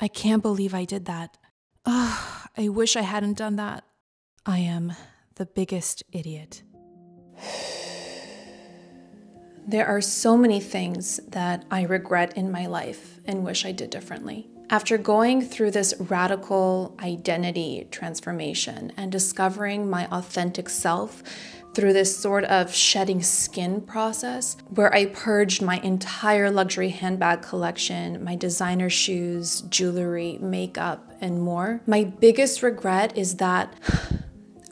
I can't believe I did that. Ugh, I wish I hadn't done that. I am the biggest idiot. There are so many things that I regret in my life and wish I did differently. After going through this radical identity transformation and discovering my authentic self through this sort of shedding skin process, where I purged my entire luxury handbag collection, my designer shoes, jewelry, makeup, and more, my biggest regret is that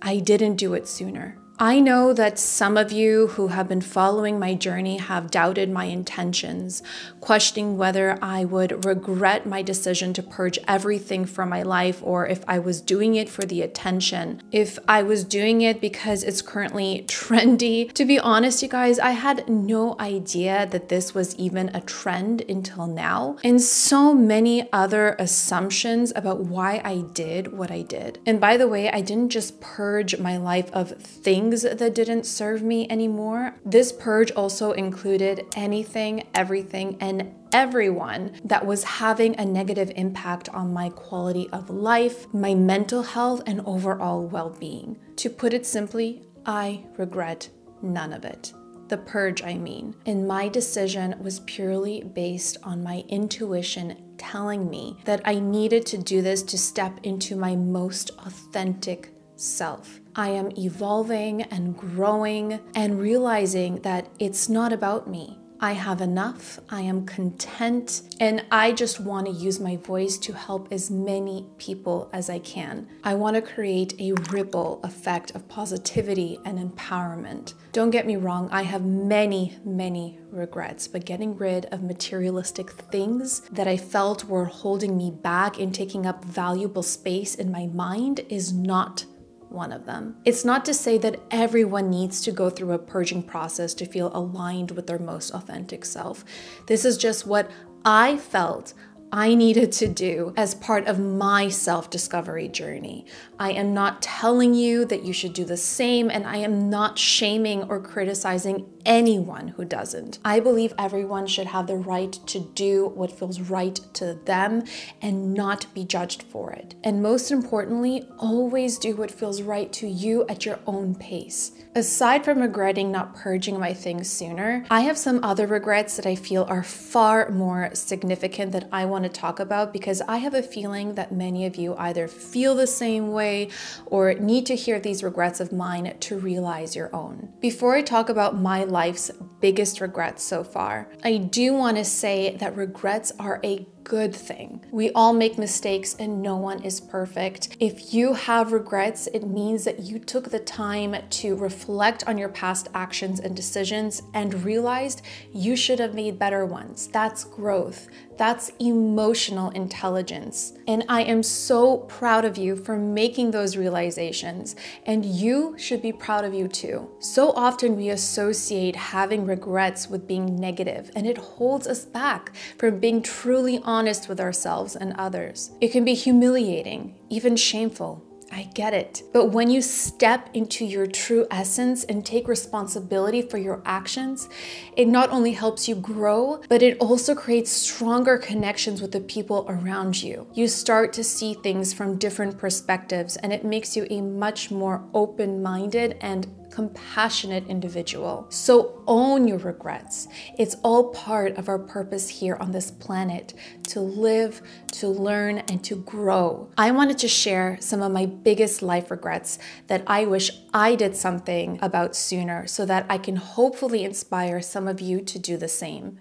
I didn't do it sooner. I know that some of you who have been following my journey have doubted my intentions, questioning whether I would regret my decision to purge everything from my life, or if I was doing it for the attention, if I was doing it because it's currently trendy. To be honest, you guys, I had no idea that this was even a trend until now, and so many other assumptions about why I did what I did. And by the way, I didn't just purge my life of things that didn't serve me anymore. This purge also included anything, everything, and everyone that was having a negative impact on my quality of life, my mental health, and overall well-being. To put it simply, I regret none of it. The purge, I mean. And my decision was purely based on my intuition telling me that I needed to do this to step into my most authentic self. I am evolving and growing and realizing that it's not about me. I have enough, I am content, and I just want to use my voice to help as many people as I can. I want to create a ripple effect of positivity and empowerment. Don't get me wrong, I have many regrets, but getting rid of materialistic things that I felt were holding me back and taking up valuable space in my mind is not one of them. It's not to say that everyone needs to go through a purging process to feel aligned with their most authentic self. This is just what I felt I needed to do as part of my self-discovery journey. I am not telling you that you should do the same, and I am not shaming or criticizing anyone who doesn't. I believe everyone should have the right to do what feels right to them and not be judged for it. And most importantly, always do what feels right to you at your own pace. Aside from regretting not purging my things sooner, I have some other regrets that I feel are far more significant that I want to talk about, because I have a feeling that many of you either feel the same way or need to hear these regrets of mine to realize your own. Before I talk about my life's biggest regrets so far, I do want to say that regrets are a good thing. We all make mistakes and no one is perfect. If you have regrets, it means that you took the time to reflect on your past actions and decisions and realized you should have made better ones. That's growth. That's emotional intelligence. And I am so proud of you for making those realizations, and you should be proud of you too. So often we associate having regrets with being negative, and it holds us back from being truly honest with ourselves and others. It can be humiliating, even shameful. I get it. But when you step into your true essence and take responsibility for your actions, it not only helps you grow, but it also creates stronger connections with the people around you. You start to see things from different perspectives, and it makes you a much more open-minded and compassionate individual. So own your regrets. It's all part of our purpose here on this planet, to live, to learn, and to grow. I wanted to share some of my biggest life regrets that I wish I did something about sooner, so that I can hopefully inspire some of you to do the same.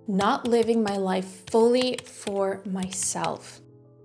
Not living my life fully for myself.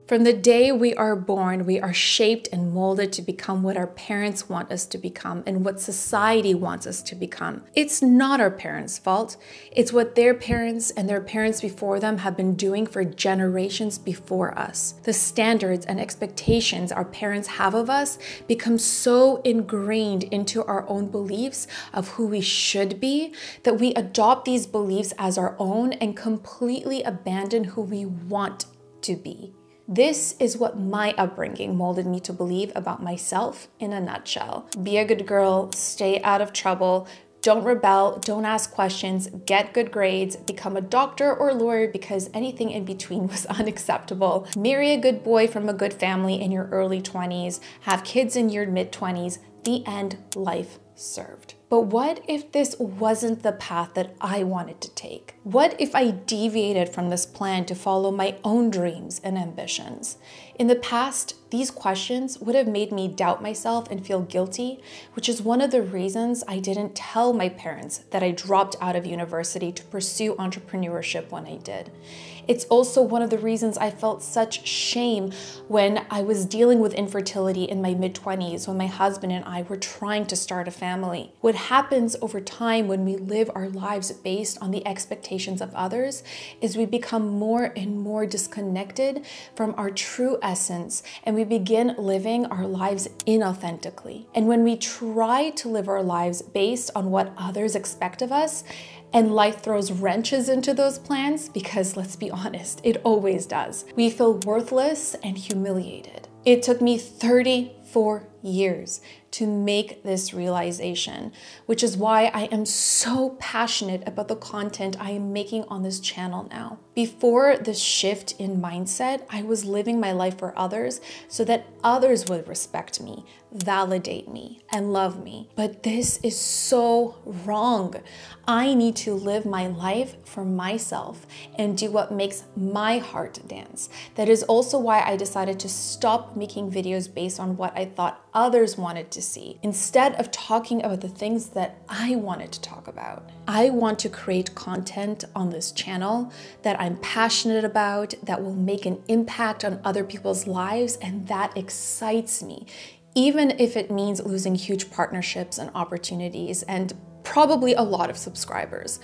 From the day we are born, we are shaped and molded to become what our parents want us to become and what society wants us to become. It's not our parents' fault. It's what their parents and their parents before them have been doing for generations before us. The standards and expectations our parents have of us become so ingrained into our own beliefs of who we should be that we adopt these beliefs as our own and completely abandon who we want to be. This is what my upbringing molded me to believe about myself in a nutshell. Be a good girl, stay out of trouble, Don't rebel, don't ask questions, get good grades, become a doctor or lawyer because anything in between was unacceptable. Marry a good boy from a good family in your early 20s, have kids in your mid-20s. The end, life served. But what if this wasn't the path that I wanted to take? What if I deviated from this plan to follow my own dreams and ambitions? In the past, these questions would have made me doubt myself and feel guilty, which is one of the reasons I didn't tell my parents that I dropped out of university to pursue entrepreneurship when I did. It's also one of the reasons I felt such shame when I was dealing with infertility in my mid-20s when my husband and I were trying to start a family. What happens over time when we live our lives based on the expectations of others is we become more and more disconnected from our true essence, and we begin living our lives inauthentically. And when we try to live our lives based on what others expect of us, and life throws wrenches into those plans, because let's be honest, it always does, we feel worthless and humiliated. It took me 34 years to make this realization, which is why I am so passionate about the content I am making on this channel now. Before this shift in mindset, I was living my life for others so that others would respect me, validate me, and love me. But this is so wrong. I need to live my life for myself and do what makes my heart dance. That is also why I decided to stop making videos based on what I thought others wanted to see, instead of talking about the things that I wanted to talk about. I want to create content on this channel that I'm passionate about, that will make an impact on other people's lives, and that excites me, even if it means losing huge partnerships and opportunities and probably a lot of subscribers.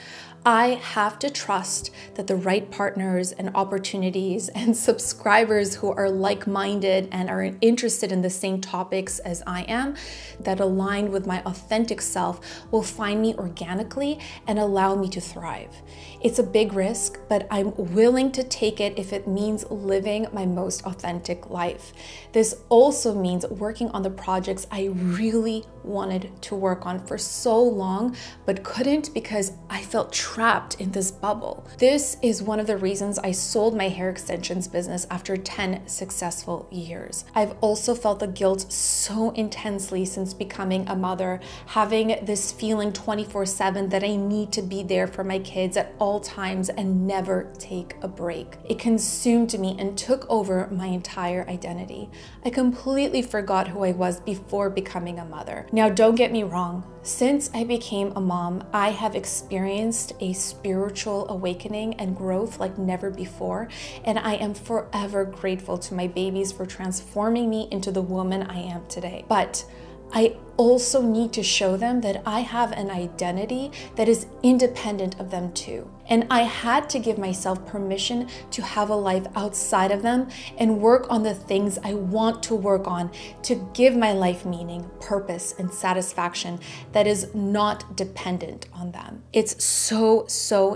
I have to trust that the right partners and opportunities and subscribers who are like-minded and are interested in the same topics as I am, that align with my authentic self, will find me organically and allow me to thrive. It's a big risk, but I'm willing to take it if it means living my most authentic life. This also means working on the projects I really wanted to work on for so long, but couldn't because I felt trapped in this bubble. This is one of the reasons I sold my hair extensions business after 10 successful years. I've also felt the guilt so intensely since becoming a mother, having this feeling 24/7 that I need to be there for my kids at all times and never take a break. It consumed me and took over my entire identity. I completely forgot who I was before becoming a mother. Now, don't get me wrong. Since I became a mom, I have experienced a spiritual awakening and growth like never before, and I am forever grateful to my babies for transforming me into the woman I am today. But I also need to show them that I have an identity that is independent of them too. And I had to give myself permission to have a life outside of them and work on the things I want to work on to give my life meaning, purpose, and satisfaction that is not dependent on them. It's so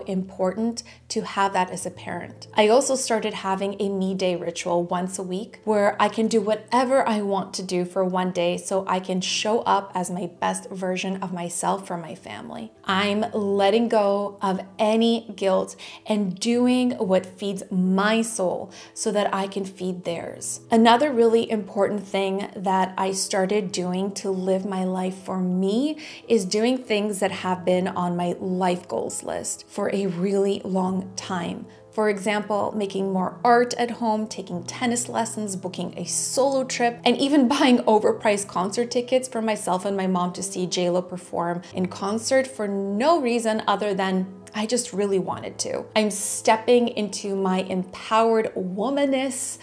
important to have that as a parent. I also started having a me day ritual once a week where I can do whatever I want to do for one day so I can show up as my best version of myself for my family. I'm letting go of any guilt and doing what feeds my soul so that I can feed theirs. Another really important thing that I started doing to live my life for me is doing things that have been on my life goals list for a really long time. For example, making more art at home, taking tennis lessons, booking a solo trip, and even buying overpriced concert tickets for myself and my mom to see J.Lo perform in concert for no reason other than I just really wanted to. I'm stepping into my empowered womanness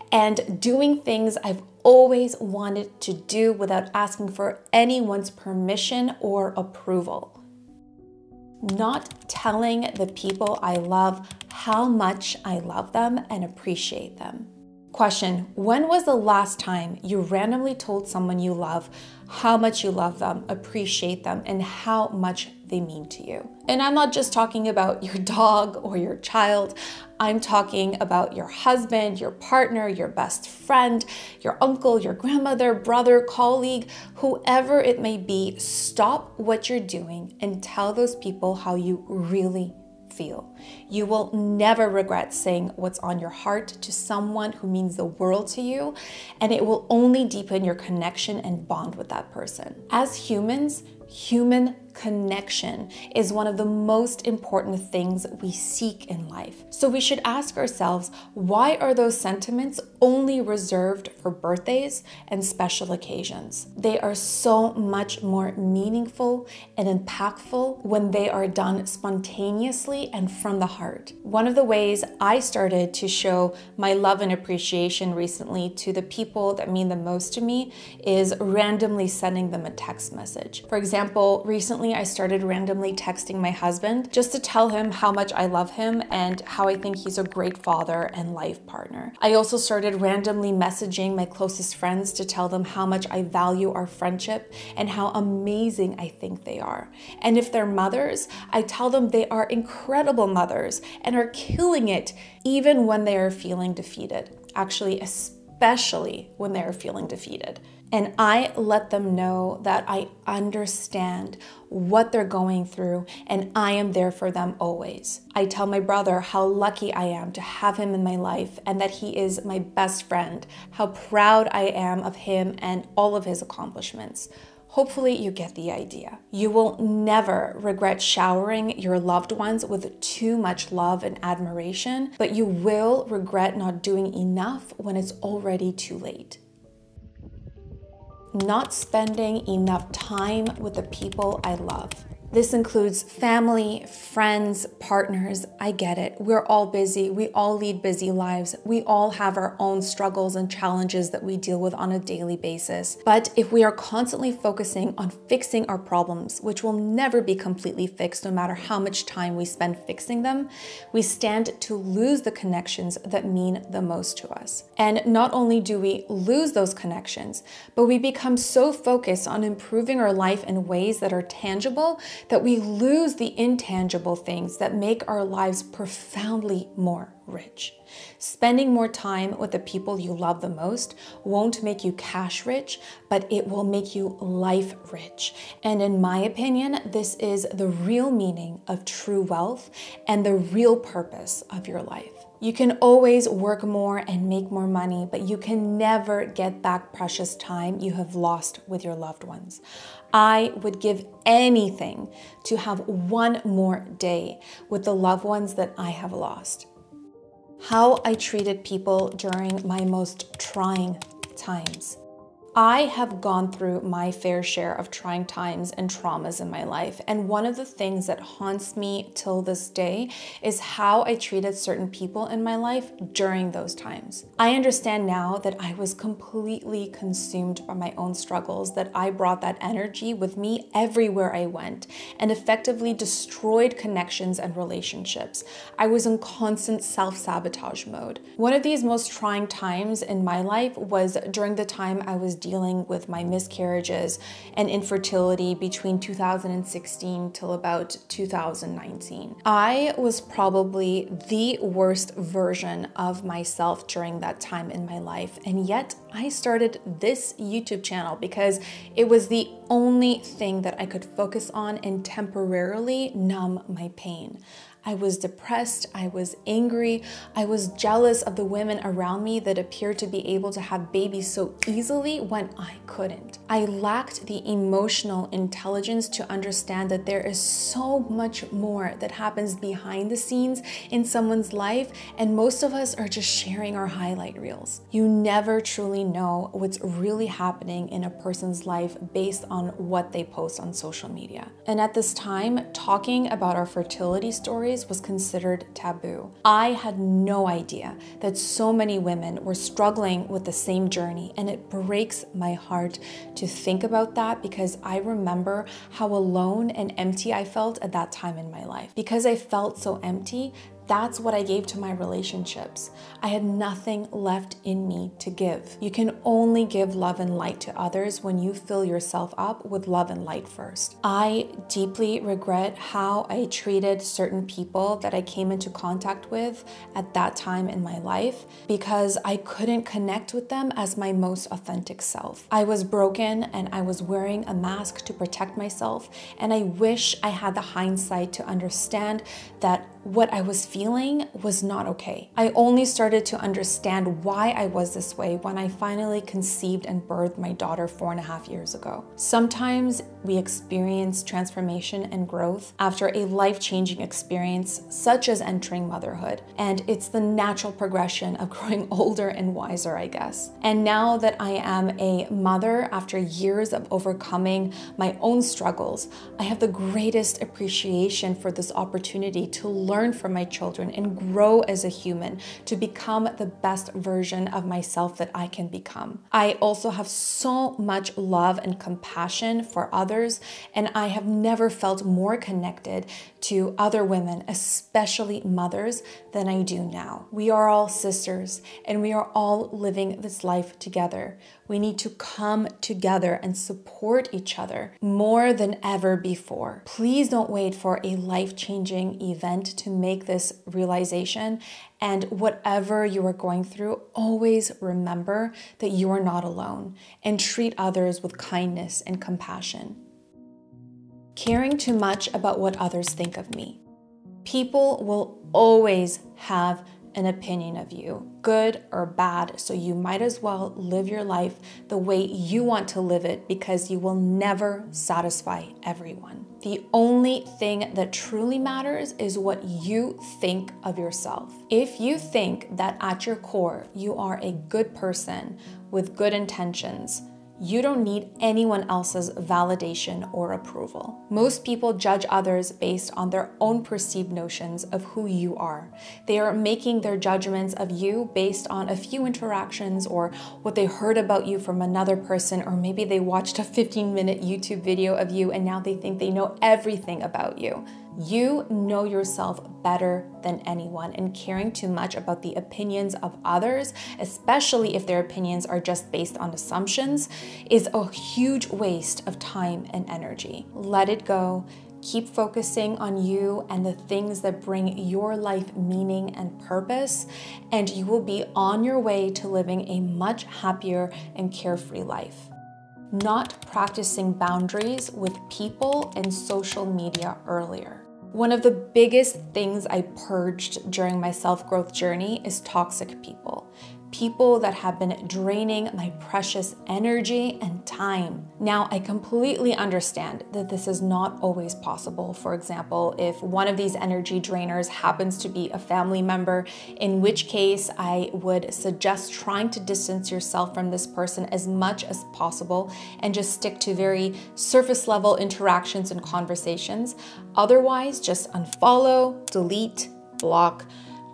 and doing things I've always wanted to do without asking for anyone's permission or approval. Not telling the people I love how much I love them and appreciate them. Question: when was the last time you randomly told someone you love how much you love them, appreciate them, and how much they mean to you. And I'm not just talking about your dog or your child. I'm talking about your husband, your partner, your best friend, your uncle, your grandmother, brother, colleague, whoever it may be. Stop what you're doing and tell those people how you really feel. You will never regret saying what's on your heart to someone who means the world to you, and it will only deepen your connection and bond with that person. As humans, human connection is one of the most important things we seek in life. So we should ask ourselves, why are those sentiments only reserved for birthdays and special occasions? They are so much more meaningful and impactful when they are done spontaneously and from the heart. One of the ways I started to show my love and appreciation recently to the people that mean the most to me is randomly sending them a text message. For example, recently I started randomly texting my husband just to tell him how much I love him and how I think he's a great father and life partner. I also started randomly messaging my closest friends to tell them how much I value our friendship and how amazing I think they are. And if they're mothers, I tell them they are incredible mothers and are killing it even when they are feeling defeated. Actually, especially when they are feeling defeated. And I let them know that I understand what they're going through and I am there for them always. I tell my brother how lucky I am to have him in my life and that he is my best friend, how proud I am of him and all of his accomplishments. Hopefully you get the idea. You will never regret showering your loved ones with too much love and admiration, but you will regret not doing enough when it's already too late. Not spending enough time with the people I love. This includes family, friends, partners. I get it. We're all busy. We all lead busy lives. We all have our own struggles and challenges that we deal with on a daily basis. But if we are constantly focusing on fixing our problems, which will never be completely fixed no matter how much time we spend fixing them, we stand to lose the connections that mean the most to us. And not only do we lose those connections, but we become so focused on improving our life in ways that are tangible that we lose the intangible things that make our lives profoundly more rich. Spending more time with the people you love the most won't make you cash rich, but it will make you life rich. And in my opinion, this is the real meaning of true wealth and the real purpose of your life. You can always work more and make more money, but you can never get back precious time you have lost with your loved ones. I would give anything to have one more day with the loved ones that I have lost. How I treated people during my most trying times. I have gone through my fair share of trying times and traumas in my life, and one of the things that haunts me till this day is how I treated certain people in my life during those times. I understand now that I was completely consumed by my own struggles, that I brought that energy with me everywhere I went and effectively destroyed connections and relationships. I was in constant self-sabotage mode. One of these most trying times in my life was during the time I was dealing with my miscarriages and infertility between 2016 till about 2019. I was probably the worst version of myself during that time in my life, and yet I started this YouTube channel because it was the only thing that I could focus on and temporarily numb my pain. I was depressed, I was angry, I was jealous of the women around me that appeared to be able to have babies so easily when I couldn't. I lacked the emotional intelligence to understand that there is so much more that happens behind the scenes in someone's life, and most of us are just sharing our highlight reels. You never truly know what's really happening in a person's life based on what they post on social media. And at this time, talking about our fertility stories was considered taboo. I had no idea that so many women were struggling with the same journey, and it breaks my heart to think about that because I remember how alone and empty I felt at that time in my life. Because I felt so empty, that's what I gave to my relationships. I had nothing left in me to give. You can only give love and light to others when you fill yourself up with love and light first. I deeply regret how I treated certain people that I came into contact with at that time in my life because I couldn't connect with them as my most authentic self. I was broken and I was wearing a mask to protect myself, and I wish I had the hindsight to understand that what I was feeling was not okay. I only started to understand why I was this way when I finally conceived and birthed my daughter 4.5 years ago. Sometimes we experience transformation and growth after a life-changing experience, such as entering motherhood, and it's the natural progression of growing older and wiser, I guess. And now that I am a mother, after years of overcoming my own struggles, I have the greatest appreciation for this opportunity to learn from my children and grow as a human to become the best version of myself that I can become. I also have so much love and compassion for others, and I have never felt more connected to other women, especially mothers, than I do now. We are all sisters, and we are all living this life together. We need to come together and support each other more than ever before. Please don't wait for a life-changing event to make this realization. And whatever you are going through, always remember that you are not alone, and treat others with kindness and compassion. Caring too much about what others think of me. People will always have an opinion of you, good or bad, so you might as well live your life the way you want to live it, because you will never satisfy everyone. The only thing that truly matters is what you think of yourself. If you think that at your core you are a good person with good intentions, you don't need anyone else's validation or approval. Most people judge others based on their own perceived notions of who you are. They are making their judgments of you based on a few interactions or what they heard about you from another person, or maybe they watched a 15-minute YouTube video of you and now they think they know everything about you. You know yourself better than anyone, and caring too much about the opinions of others, especially if their opinions are just based on assumptions, is a huge waste of time and energy. Let it go. Keep focusing on you and the things that bring your life meaning and purpose, and you will be on your way to living a much happier and carefree life. Not practicing boundaries with people and social media earlier. One of the biggest things I purged during my self-growth journey is toxic people. People that have been draining my precious energy and time. Now, I completely understand that this is not always possible. For example, if one of these energy drainers happens to be a family member, in which case I would suggest trying to distance yourself from this person as much as possible and just stick to very surface level interactions and conversations. Otherwise, just unfollow, delete, block.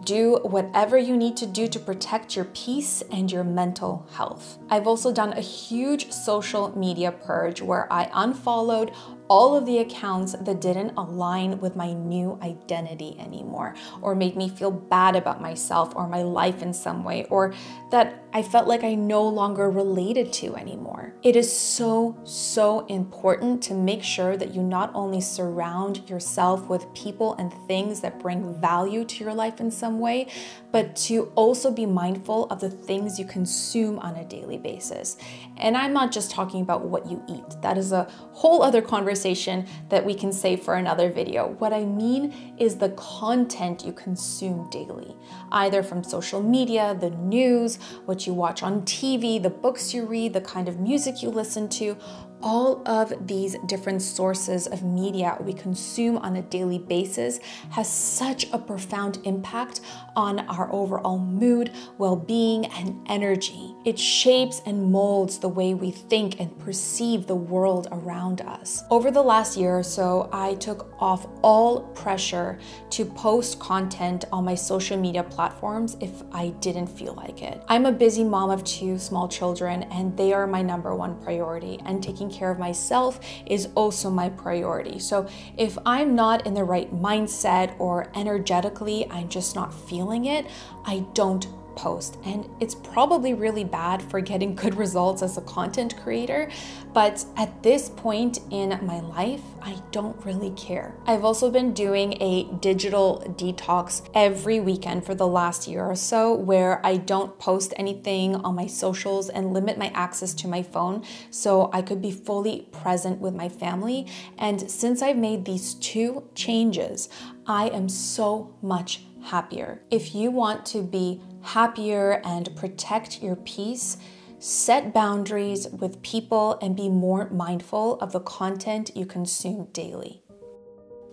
Do whatever you need to do to protect your peace and your mental health. I've also done a huge social media purge where I unfollowed all of the accounts that didn't align with my new identity anymore, or made me feel bad about myself or my life in some way, or that I felt like I no longer related to anymore. It is so important to make sure that you not only surround yourself with people and things that bring value to your life in some way, but to also be mindful of the things you consume on a daily basis. And I'm not just talking about what you eat. That is a whole other conversation that we can save for another video. What I mean is the content you consume daily, either from social media, the news, what you watch on TV, the books you read, the kind of music you listen to. All of these different sources of media we consume on a daily basis has such a profound impact on our overall mood, well-being, and energy. It shapes and molds the way we think and perceive the world around us. Over the last year or so, I took off all pressure to post content on my social media platforms if I didn't feel like it. I'm a busy mom of 2 small children, and they are my #1 priority, and taking taking care of myself is also my priority. So if I'm not in the right mindset or energetically, I'm just not feeling it, I don't post. And it's probably really bad for getting good results as a content creator, but at this point in my life, I don't really care. I've also been doing a digital detox every weekend for the last year or so, where I don't post anything on my socials and limit my access to my phone so I could be fully present with my family. And since I've made these two changes, I am so much happier. If you want to be happier and protect your peace, set boundaries with people and be more mindful of the content you consume daily.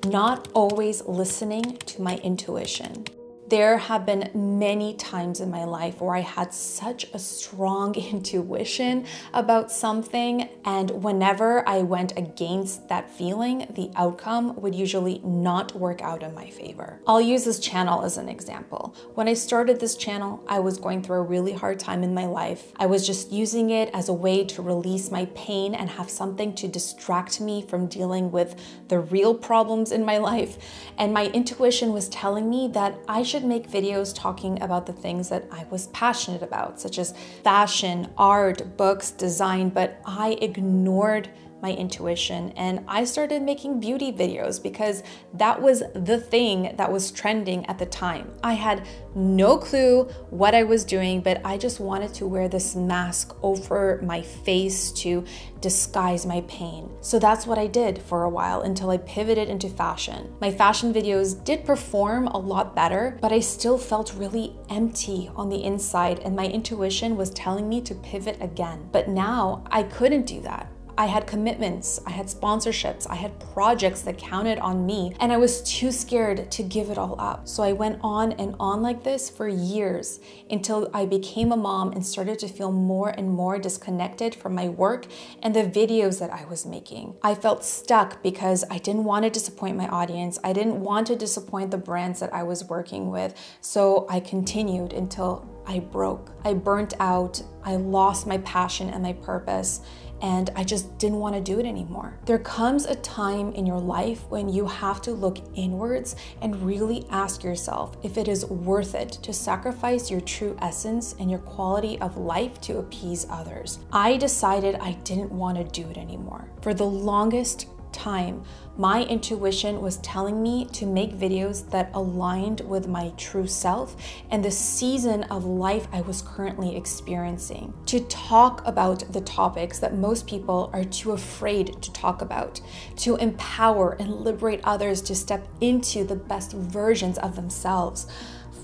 Not always listening to my intuition. There have been many times in my life where I had such a strong intuition about something, and whenever I went against that feeling, the outcome would usually not work out in my favor. I'll use this channel as an example. When I started this channel, I was going through a really hard time in my life. I was just using it as a way to release my pain and have something to distract me from dealing with the real problems in my life. And my intuition was telling me that I should make videos talking about the things that I was passionate about, such as fashion, art, books, design, but I ignored my intuition and I started making beauty videos because that was the thing that was trending at the time. I had no clue what I was doing, but I just wanted to wear this mask over my face to disguise my pain. So that's what I did for a while until I pivoted into fashion. My fashion videos did perform a lot better, but I still felt really empty on the inside and my intuition was telling me to pivot again. But now I couldn't do that. I had commitments, I had sponsorships, I had projects that counted on me, and I was too scared to give it all up. So I went on and on like this for years until I became a mom and started to feel more and more disconnected from my work and the videos that I was making. I felt stuck because I didn't want to disappoint my audience. I didn't want to disappoint the brands that I was working with. So I continued until I broke. I burnt out, I lost my passion and my purpose, and I just didn't want to do it anymore. There comes a time in your life when you have to look inwards and really ask yourself if it is worth it to sacrifice your true essence and your quality of life to appease others. I decided I didn't want to do it anymore. For the longest time, my intuition was telling me to make videos that aligned with my true self and the season of life I was currently experiencing. To talk about the topics that most people are too afraid to talk about. To empower and liberate others to step into the best versions of themselves.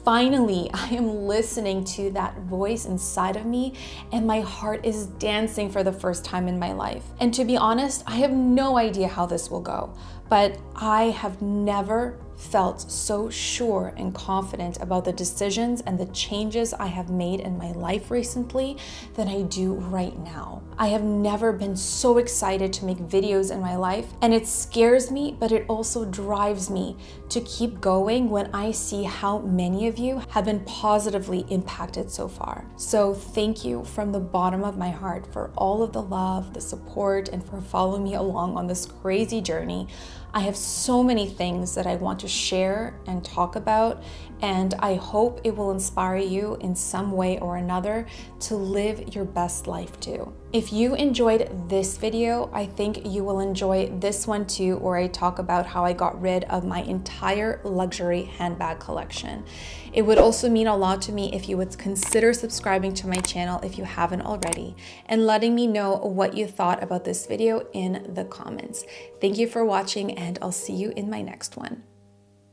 Finally, I am listening to that voice inside of me and my heart is dancing for the first time in my life. And to be honest, I have no idea how this will go, but I have never felt so sure and confident about the decisions and the changes I have made in my life recently than I do right now. I have never been so excited to make videos in my life, and it scares me, but it also drives me to keep going when I see how many of you have been positively impacted so far. So thank you from the bottom of my heart for all of the love, the support, and for following me along on this crazy journey. I have so many things that I want to share and talk about, and I hope it will inspire you in some way or another to live your best life too. If you enjoyed this video, I think you will enjoy this one too, where I talk about how I got rid of my entire luxury handbag collection. It would also mean a lot to me if you would consider subscribing to my channel if you haven't already, and letting me know what you thought about this video in the comments. Thank you for watching, and I'll see you in my next one.